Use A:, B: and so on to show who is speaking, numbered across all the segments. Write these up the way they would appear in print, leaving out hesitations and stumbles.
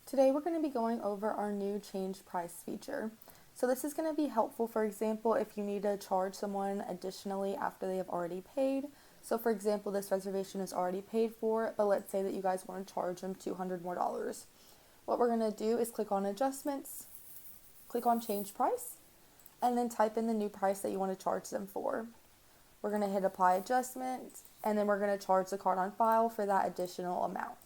A: Today we're going to be going over our new change price feature. So this is going to be helpful, for example, if you need to charge someone additionally after they have already paid. So for example, this reservation is already paid for, but let's say that you guys want to charge them $200 more. What we're going to do is click on adjustments, click on change price, and then type in the new price that you want to charge them for. We're going to hit apply adjustment, and then we're going to charge the card on file for that additional amount.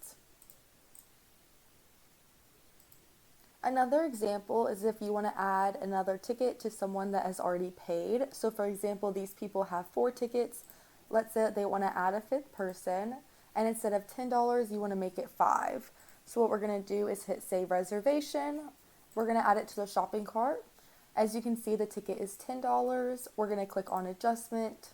A: Another example is if you want to add another ticket to someone that has already paid. So for example, these people have 4 tickets. Let's say that they want to add a 5th person, and instead of $10, you want to make it $5. So what we're going to do is hit save reservation. We're going to add it to the shopping cart. As you can see, the ticket is $10. We're going to click on adjustment,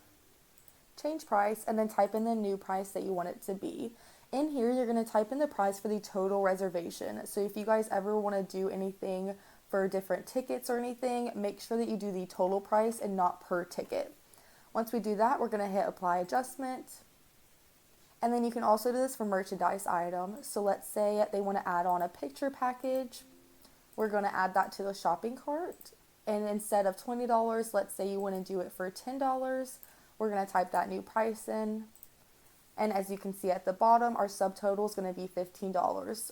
A: change price, and then type in the new price that you want it to be. In here, you're going to type in the price for the total reservation. So if you guys ever want to do anything for different tickets or anything, make sure that you do the total price and not per ticket. Once we do that, we're going to hit apply adjustment. And then you can also do this for merchandise items. So let's say they want to add on a picture package. We're going to add that to the shopping cart. And instead of $20, let's say you want to do it for $10. We're going to type that new price in. And as you can see at the bottom, our subtotal is going to be $15.